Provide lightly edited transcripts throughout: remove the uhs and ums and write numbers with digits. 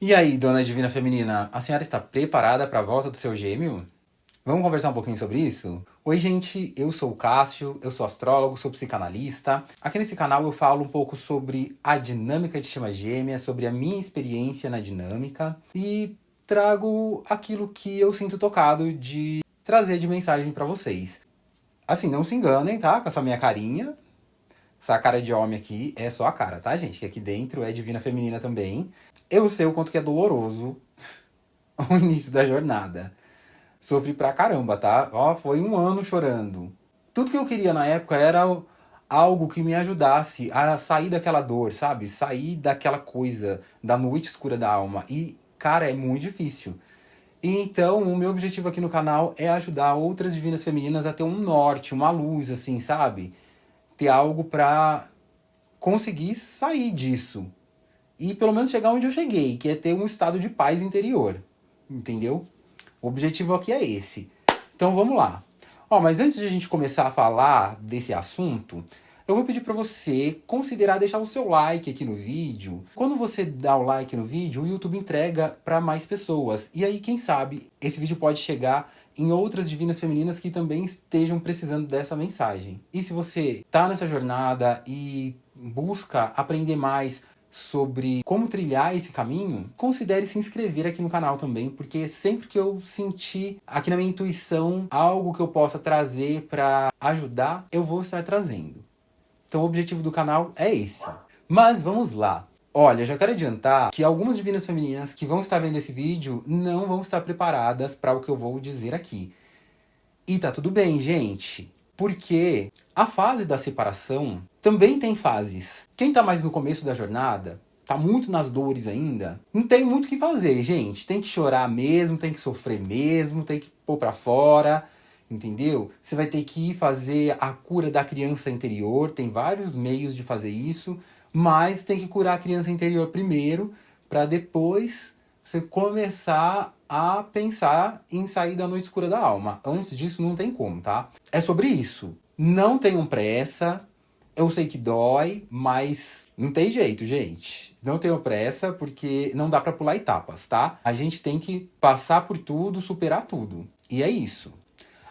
E aí, dona Divina Feminina, a senhora está preparada para a volta do seu gêmeo? Vamos conversar um pouquinho sobre isso? Oi, gente, eu sou o Cássio, eu sou astrólogo, sou psicanalista. Aqui nesse canal eu falo um pouco sobre a dinâmica de chama gêmea, sobre a minha experiência na dinâmica e trago aquilo que eu sinto tocado de trazer de mensagem para vocês. Assim, não se enganem, tá? Com essa minha carinha. Essa cara de homem aqui é só a cara, tá, gente? Que aqui dentro é Divina Feminina também. Eu sei o quanto que é doloroso o início da jornada. Sofri pra caramba, tá? Ó, foi um ano chorando. Tudo que eu queria na época era algo que me ajudasse a sair daquela dor, sabe? Sair daquela coisa, da noite escura da alma. E, cara, é muito difícil. E então, o meu objetivo aqui no canal é ajudar outras divinas femininas a ter um norte, uma luz, assim, sabe? Ter algo pra conseguir sair disso. E pelo menos chegar onde eu cheguei, que é ter um estado de paz interior. Entendeu? O objetivo aqui é esse. Então vamos lá. Ó, mas antes de a gente começar a falar desse assunto, eu vou pedir para você considerar deixar o seu like aqui no vídeo. Quando você dá o like no vídeo, o YouTube entrega para mais pessoas. E aí, quem sabe, esse vídeo pode chegar em outras divinas femininas que também estejam precisando dessa mensagem. E se você tá nessa jornada e busca aprender mais sobre como trilhar esse caminho, considere se inscrever aqui no canal também, porque sempre que eu sentir aqui na minha intuição algo que eu possa trazer para ajudar, eu vou estar trazendo. Então o objetivo do canal é esse. Mas vamos lá. Olha, já quero adiantar que algumas divinas femininas que vão estar vendo esse vídeo não vão estar preparadas para o que eu vou dizer aqui. E tá tudo bem, gente. Porque a fase da separação também tem fases. Quem tá mais no começo da jornada, tá muito nas dores ainda, não tem muito o que fazer, gente. Tem que chorar mesmo, tem que sofrer mesmo, tem que pôr pra fora, entendeu? Você vai ter que ir fazer a cura da criança interior, tem vários meios de fazer isso, mas tem que curar a criança interior primeiro, pra depois você começar a pensar em sair da noite escura da alma. Antes disso não tem como, tá? É sobre isso. Não tenham pressa. Eu sei que dói, mas não tem jeito, gente. Não tenham pressa, porque não dá pra pular etapas, tá? A gente tem que passar por tudo, superar tudo. E é isso.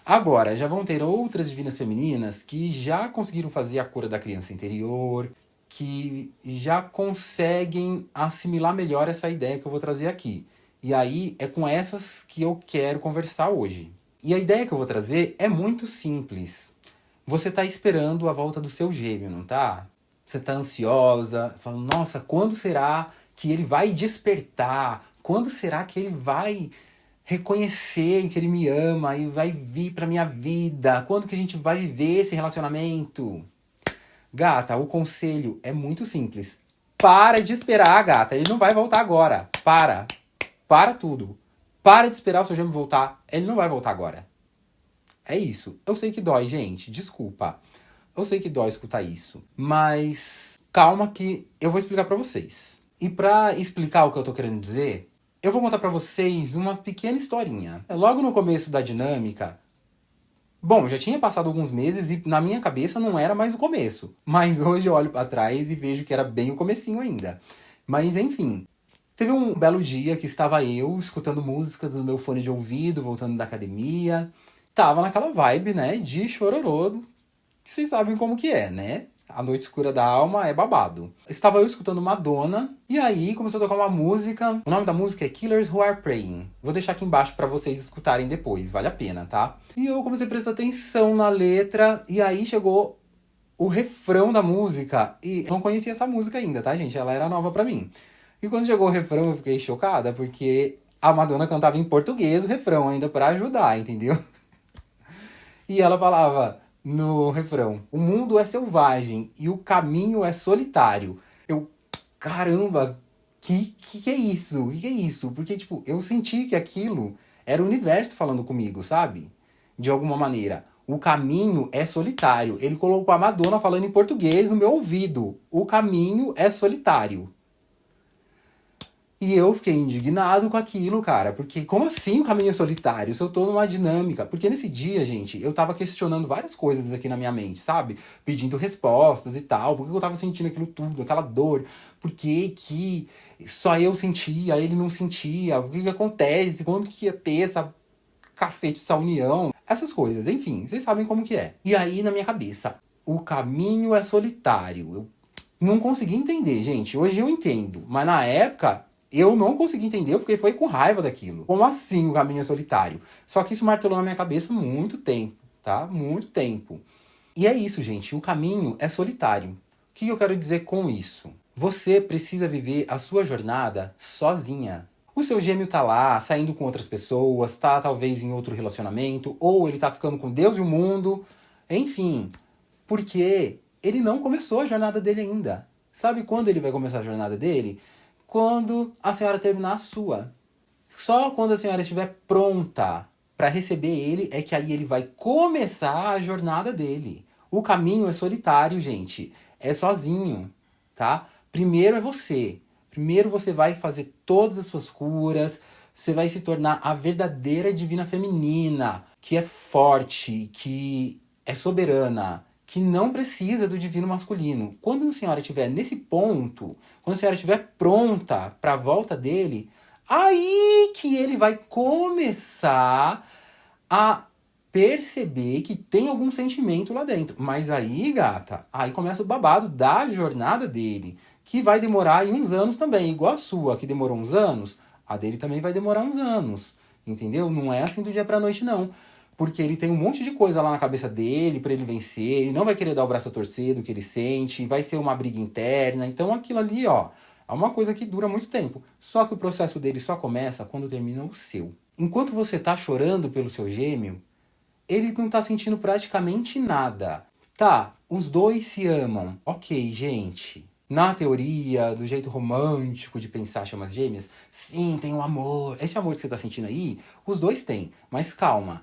Agora, já vão ter outras divinas femininas que já conseguiram fazer a cura da criança interior, que já conseguem assimilar melhor essa ideia que eu vou trazer aqui. E aí é com essas que eu quero conversar hoje. E a ideia que eu vou trazer é muito simples. Você tá esperando a volta do seu gêmeo, não tá? Você tá ansiosa, falando, nossa, quando será que ele vai despertar? Quando será que ele vai reconhecer que ele me ama e vai vir pra minha vida? Quando que a gente vai viver esse relacionamento? Gata, o conselho é muito simples. Para de esperar, gata. Ele não vai voltar agora. Para. Para tudo. Para de esperar o seu gêmeo voltar. Ele não vai voltar agora. É isso. Eu sei que dói, gente. Desculpa. Eu sei que dói escutar isso. Mas calma que eu vou explicar pra vocês. E pra explicar o que eu tô querendo dizer, eu vou contar pra vocês uma pequena historinha. Logo no começo da dinâmica, bom, já tinha passado alguns meses e na minha cabeça não era mais o começo. Mas hoje eu olho pra trás e vejo que era bem o comecinho ainda. Mas enfim, teve um belo dia que estava eu escutando músicas no meu fone de ouvido, voltando da academia. Tava naquela vibe, né, de chororô. Vocês sabem como que é, né? A noite escura da alma é babado. Estava eu escutando Madonna, e aí começou a tocar uma música. O nome da música é Killers Who Are Praying. Vou deixar aqui embaixo pra vocês escutarem depois, vale a pena, tá? E eu comecei a prestar atenção na letra, e aí chegou o refrão da música. E eu não conhecia essa música ainda, tá, gente? Ela era nova pra mim. E quando chegou o refrão eu fiquei chocada, porque a Madonna cantava em português o refrão ainda pra ajudar, entendeu? E ela falava no refrão: o mundo é selvagem e o caminho é solitário. Eu, caramba, que é isso? Que é isso? Porque, tipo, eu senti que aquilo era o universo falando comigo, sabe? De alguma maneira. O caminho é solitário. Ele colocou a Madonna falando em português no meu ouvido. O caminho é solitário. E eu fiquei indignado com aquilo, cara, porque como assim o caminho é solitário? Se eu tô numa dinâmica. Porque nesse dia, gente, eu tava questionando várias coisas aqui na minha mente, sabe? Pedindo respostas e tal, por que eu tava sentindo aquilo tudo, aquela dor, por que só eu sentia, ele não sentia, o que acontece, quando que ia ter essa cacete, essa união, essas coisas, enfim, vocês sabem como que é. E aí, na minha cabeça, o caminho é solitário. Eu não consegui entender, gente. Hoje eu entendo, mas na época eu não consegui entender, eu fiquei foi com raiva daquilo. Como assim o caminho é solitário? Só que isso martelou na minha cabeça muito tempo, tá? Muito tempo. E é isso, gente. O caminho é solitário. O que eu quero dizer com isso? Você precisa viver a sua jornada sozinha. O seu gêmeo tá lá, saindo com outras pessoas, tá talvez em outro relacionamento, ou ele tá ficando com Deus e o mundo. Enfim, porque ele não começou a jornada dele ainda. Sabe quando ele vai começar a jornada dele? Quando a senhora terminar a sua. Só quando a senhora estiver pronta para receber ele é que aí ele vai começar a jornada dele. O caminho é solitário, gente. É sozinho, tá? Primeiro é você. Primeiro você vai fazer todas as suas curas. Você vai se tornar a verdadeira divina feminina, que é forte, que é soberana, que não precisa do divino masculino. Quando a senhora estiver nesse ponto, quando a senhora estiver pronta para a volta dele, aí que ele vai começar a perceber que tem algum sentimento lá dentro. Mas aí, gata, aí começa o babado da jornada dele, que vai demorar aí uns anos também, igual a sua, que demorou uns anos, a dele também vai demorar uns anos, entendeu? Não é assim do dia pra noite, não. Porque ele tem um monte de coisa lá na cabeça dele pra ele vencer, ele não vai querer dar o braço a torcer do que ele sente, vai ser uma briga interna. Então aquilo ali, ó, é uma coisa que dura muito tempo. Só que o processo dele só começa quando termina o seu. Enquanto você tá chorando pelo seu gêmeo, ele não tá sentindo praticamente nada. Tá, os dois se amam. Ok, gente. Na teoria, do jeito romântico de pensar chamas gêmeas, sim, tem um amor. Esse amor que você tá sentindo aí, os dois têm. Mas calma.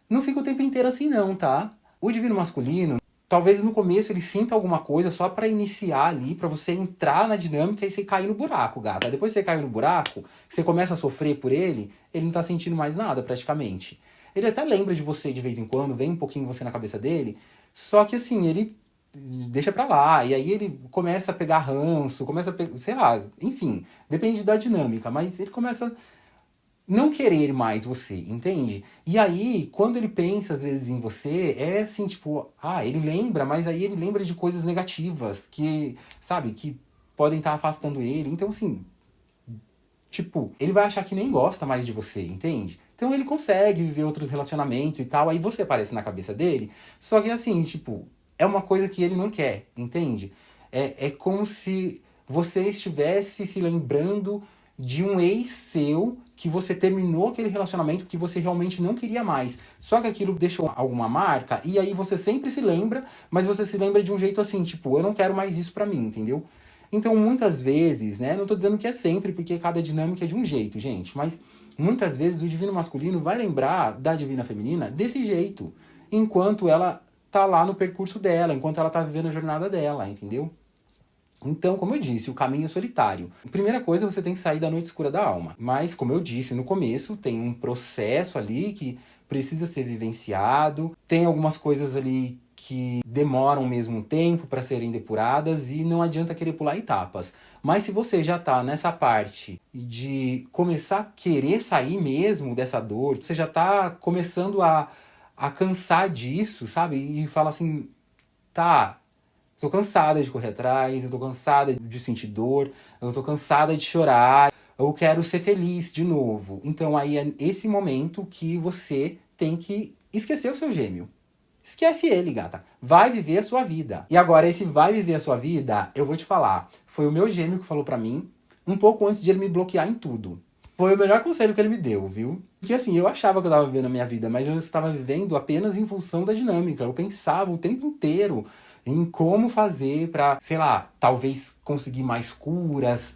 Não fica o tempo inteiro assim não, tá? O divino masculino, talvez no começo ele sinta alguma coisa só pra iniciar ali, pra você entrar na dinâmica e você cair no buraco, gata. Depois que você caiu no buraco, você começa a sofrer por ele não tá sentindo mais nada praticamente. Ele até lembra de você de vez em quando, vem um pouquinho você na cabeça dele, só que assim, ele deixa pra lá, e aí ele começa a pegar ranço, começa a pegar, sei lá, enfim, depende da dinâmica, mas ele começa não querer mais você, entende? E aí, quando ele pensa às vezes em você, é assim, tipo, ele lembra, mas aí ele lembra de coisas negativas que, sabe, que podem estar afastando ele. Então, assim, tipo, ele vai achar que nem gosta mais de você, entende? Então ele consegue viver outros relacionamentos e tal, aí você aparece na cabeça dele, só que assim, tipo, é uma coisa que ele não quer, entende? É como se você estivesse se lembrando de um ex seu que você terminou aquele relacionamento porque você realmente não queria mais. Só que aquilo deixou alguma marca e aí você sempre se lembra, mas você se lembra de um jeito assim, tipo, eu não quero mais isso pra mim, entendeu? Então, muitas vezes, né, não tô dizendo que é sempre, porque cada dinâmica é de um jeito, gente, mas muitas vezes o divino masculino vai lembrar da divina feminina desse jeito, enquanto ela tá lá no percurso dela, enquanto ela tá vivendo a jornada dela, entendeu? Então, como eu disse, o caminho é solitário. Primeira coisa, você tem que sair da noite escura da alma. Mas, como eu disse no começo, tem um processo ali que precisa ser vivenciado. Tem algumas coisas ali que demoram mesmo um tempo para serem depuradas e não adianta querer pular etapas. Mas se você já tá nessa parte de começar a querer sair mesmo dessa dor, você já tá começando a cansar disso, sabe? E fala assim, tá, tô cansada de correr atrás, eu tô cansada de sentir dor, eu tô cansada de chorar, eu quero ser feliz de novo. Então aí é esse momento que você tem que esquecer o seu gêmeo. Esquece ele, gata. Vai viver a sua vida. E agora, esse vai viver a sua vida, eu vou te falar. Foi o meu gêmeo que falou pra mim, um pouco antes de ele me bloquear em tudo. Foi o melhor conselho que ele me deu, viu? Porque assim, eu achava que eu tava vivendo a minha vida, mas eu estava vivendo apenas em função da dinâmica. Eu pensava o tempo inteiro em como fazer pra, sei lá, talvez conseguir mais curas,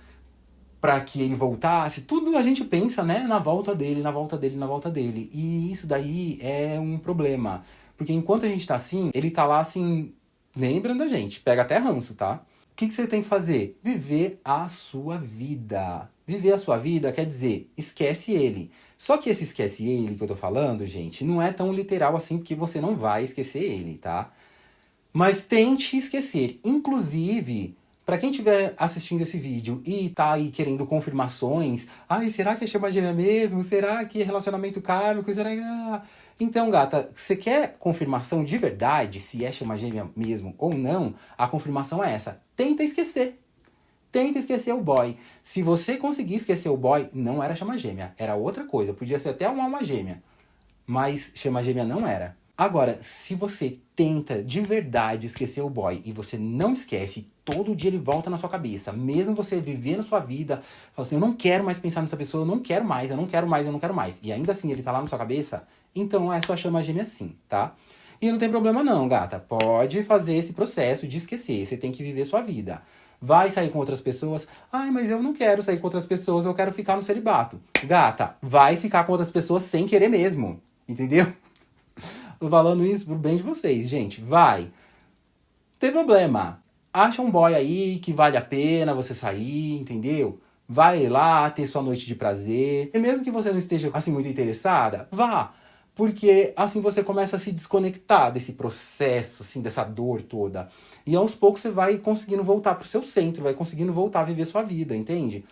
pra que ele voltasse. Tudo a gente pensa, né, na volta dele, na volta dele, na volta dele. E isso daí é um problema. Porque enquanto a gente tá assim, ele tá lá assim, lembrando da gente, pega até ranço, tá? O que você tem que fazer? Viver a sua vida. Viver a sua vida quer dizer, esquece ele. Só que esse esquece ele que eu tô falando, gente, não é tão literal assim, porque você não vai esquecer ele, tá? Mas tente esquecer. Inclusive, para quem estiver assistindo esse vídeo e tá aí querendo confirmações, ai, será que é chama gêmea mesmo? Será que é relacionamento kármico? Será que... Então, gata, você quer confirmação de verdade, se é chama gêmea mesmo ou não? A confirmação é essa. Tenta esquecer. Tenta esquecer o boy. Se você conseguir esquecer o boy, não era chama gêmea. Era outra coisa. Podia ser até uma alma gêmea. Mas chama gêmea não era. Agora, se você tenta de verdade esquecer o boy e você não esquece, todo dia ele volta na sua cabeça, mesmo você vivendo a sua vida, fala assim, eu não quero mais pensar nessa pessoa, eu não quero mais, eu não quero mais, eu não quero mais. E ainda assim ele tá lá na sua cabeça, então é só chama gêmea sim, tá? E não tem problema não, gata. Pode fazer esse processo de esquecer, você tem que viver sua vida. Vai sair com outras pessoas. Ai, mas eu não quero sair com outras pessoas, eu quero ficar no celibato. Gata, vai ficar com outras pessoas sem querer mesmo. Entendeu? Tô falando isso pro bem de vocês, gente. Vai. Não tem problema. Acha um boy aí que vale a pena você sair, entendeu? Vai lá ter sua noite de prazer. E mesmo que você não esteja assim muito interessada, vá. Porque assim você começa a se desconectar desse processo, assim, dessa dor toda. E aos poucos você vai conseguindo voltar pro seu centro, vai conseguindo voltar a viver sua vida, entende?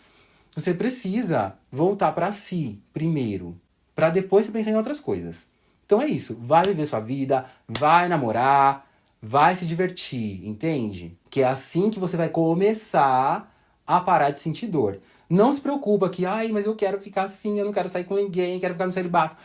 Você precisa voltar pra si primeiro, pra depois você pensar em outras coisas. Então é isso, vai viver sua vida, vai namorar, vai se divertir, entende? Que é assim que você vai começar a parar de sentir dor. Não se preocupa que, ai, mas eu quero ficar assim, eu não quero sair com ninguém, quero ficar no celibato.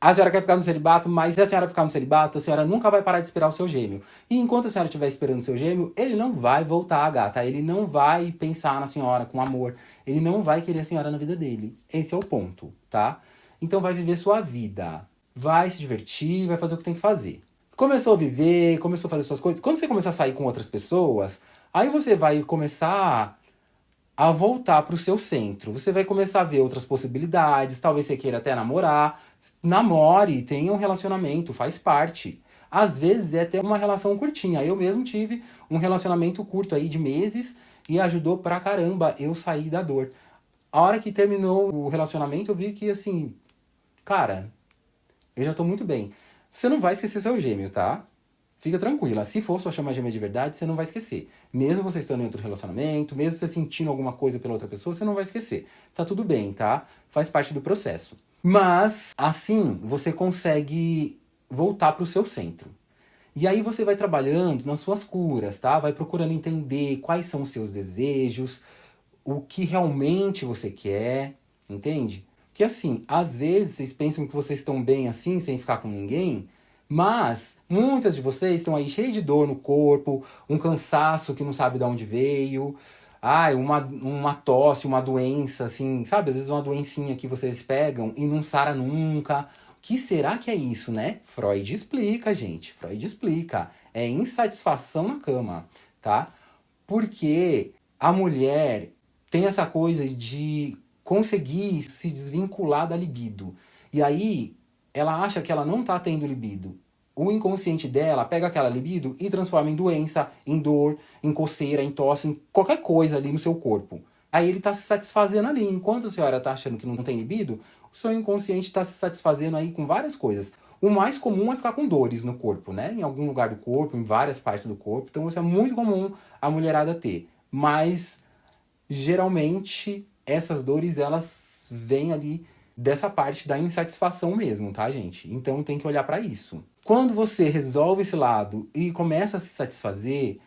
A senhora quer ficar no celibato, mas se a senhora ficar no celibato, a senhora nunca vai parar de esperar o seu gêmeo. E enquanto a senhora estiver esperando o seu gêmeo, ele não vai voltar, gata. Ele não vai pensar na senhora com amor. Ele não vai querer a senhora na vida dele. Esse é o ponto, tá? Então vai viver sua vida. Vai se divertir, vai fazer o que tem que fazer. Começou a viver, começou a fazer suas coisas. Quando você começar a sair com outras pessoas, aí você vai começar a voltar para o seu centro. Você vai começar a ver outras possibilidades, talvez você queira até namorar. Namore, tenha um relacionamento, faz parte. Às vezes é até uma relação curtinha. Eu mesmo tive um relacionamento curto aí de meses e ajudou pra caramba eu sair da dor. A hora que terminou o relacionamento, eu vi que assim, cara, eu já tô muito bem. Você não vai esquecer seu gêmeo, tá? Fica tranquila. Se for sua chama gêmea de verdade, você não vai esquecer. Mesmo você estando em outro relacionamento, mesmo você sentindo alguma coisa pela outra pessoa, você não vai esquecer. Tá tudo bem, tá? Faz parte do processo. Mas, assim, você consegue voltar pro seu centro. E aí você vai trabalhando nas suas curas, tá? Vai procurando entender quais são os seus desejos, o que realmente você quer, entende? Porque assim, às vezes vocês pensam que vocês estão bem assim, sem ficar com ninguém, mas muitas de vocês estão aí cheias de dor no corpo, um cansaço que não sabe de onde veio, ai, uma tosse, uma doença, assim, sabe? Às vezes uma doencinha que vocês pegam e não sara nunca. O que será que é isso, né? Freud explica, gente. Freud explica. É insatisfação na cama, tá? Porque a mulher tem essa coisa de conseguir se desvincular da libido. E aí, ela acha que ela não tá tendo libido. O inconsciente dela pega aquela libido e transforma em doença, em dor, em coceira, em tosse, em qualquer coisa ali no seu corpo. Aí ele tá se satisfazendo ali. Enquanto a senhora tá achando que não tem libido, o seu inconsciente tá se satisfazendo aí com várias coisas. O mais comum é ficar com dores no corpo, né? Em algum lugar do corpo, em várias partes do corpo. Então isso é muito comum a mulherada ter. Mas, geralmente, essas dores, elas vêm ali dessa parte da insatisfação mesmo, tá, gente? Então tem que olhar pra isso. Quando você resolve esse lado e começa a se satisfazer,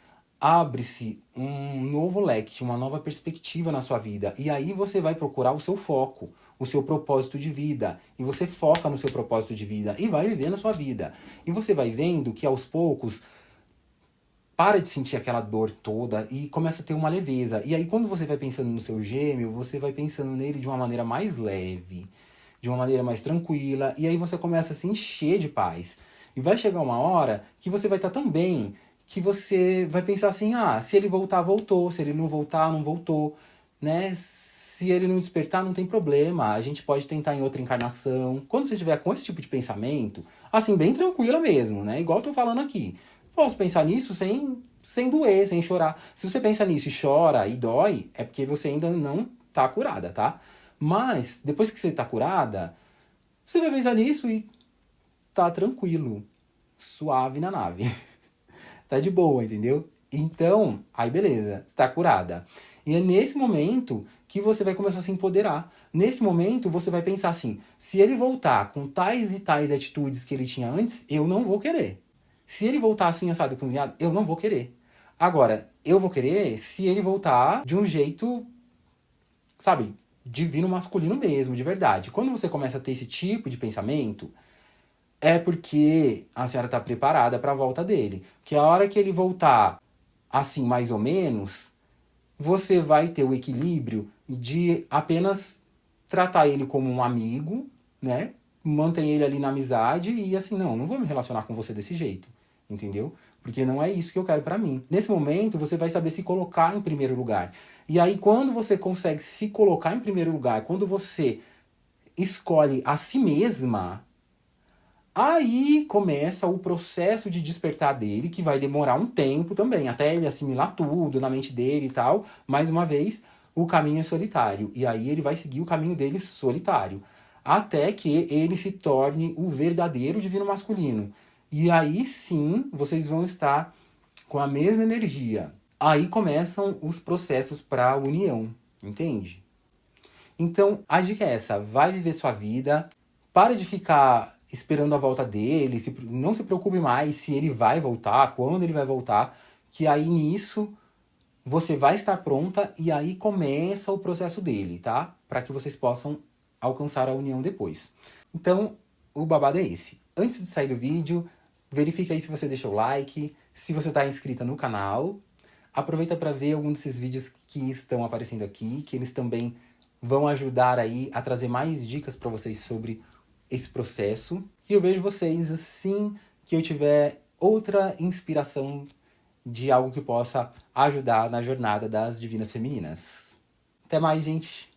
abre-se um novo leque, uma nova perspectiva na sua vida. E aí você vai procurar o seu foco, o seu propósito de vida. E você foca no seu propósito de vida e vai vivendo a sua vida. E você vai vendo que aos poucos para de sentir aquela dor toda e começa a ter uma leveza. E aí quando você vai pensando no seu gêmeo, você vai pensando nele de uma maneira mais leve, de uma maneira mais tranquila. E aí você começa a se encher de paz. E vai chegar uma hora que você vai estar tão bem que você vai pensar assim, ah, se ele voltar, voltou. Se ele não voltar, não voltou. Né? Se ele não despertar, não tem problema. A gente pode tentar em outra encarnação. Quando você estiver com esse tipo de pensamento, assim, bem tranquila mesmo, né? Igual eu tô falando aqui. Posso pensar nisso sem doer, sem chorar. Se você pensa nisso e chora e dói, é porque você ainda não tá curada, tá? Mas, depois que você tá curada, você vai pensar nisso e tá tranquilo, suave na nave. Tá de boa, entendeu? Então, aí beleza, você tá curada. E é nesse momento que você vai começar a se empoderar. Nesse momento, você vai pensar assim, se ele voltar com tais e tais atitudes que ele tinha antes, eu não vou querer. Se ele voltar assim, assado e cozinhado, eu não vou querer. Agora, eu vou querer se ele voltar de um jeito, sabe, divino masculino mesmo, de verdade. Quando você começa a ter esse tipo de pensamento, é porque a senhora está preparada para a volta dele. Que a hora que ele voltar, assim, mais ou menos, você vai ter o equilíbrio de apenas tratar ele como um amigo, né? Mantém ele ali na amizade e assim, não vou me relacionar com você desse jeito, entendeu? Porque não é isso que eu quero pra mim. Nesse momento, você vai saber se colocar em primeiro lugar. E aí, quando você consegue se colocar em primeiro lugar, quando você escolhe a si mesma, aí começa o processo de despertar dele, que vai demorar um tempo também, até ele assimilar tudo na mente dele e tal. Mais uma vez, o caminho é solitário. E aí ele vai seguir o caminho dele solitário. Até que ele se torne o verdadeiro divino masculino. E aí sim, vocês vão estar com a mesma energia. Aí começam os processos para a união, entende? Então, a dica é essa, vai viver sua vida, para de ficar esperando a volta dele, não se preocupe mais se ele vai voltar, quando ele vai voltar, que aí nisso você vai estar pronta e aí começa o processo dele, tá? Para que vocês possam alcançar a união depois. Então, o babado é esse. Antes de sair do vídeo, verifica aí se você deixou o like, se você está inscrita no canal. Aproveita para ver algum desses vídeos que estão aparecendo aqui, que eles também vão ajudar aí a trazer mais dicas para vocês sobre esse processo. E eu vejo vocês assim que eu tiver outra inspiração de algo que possa ajudar na jornada das divinas femininas. Até mais, gente!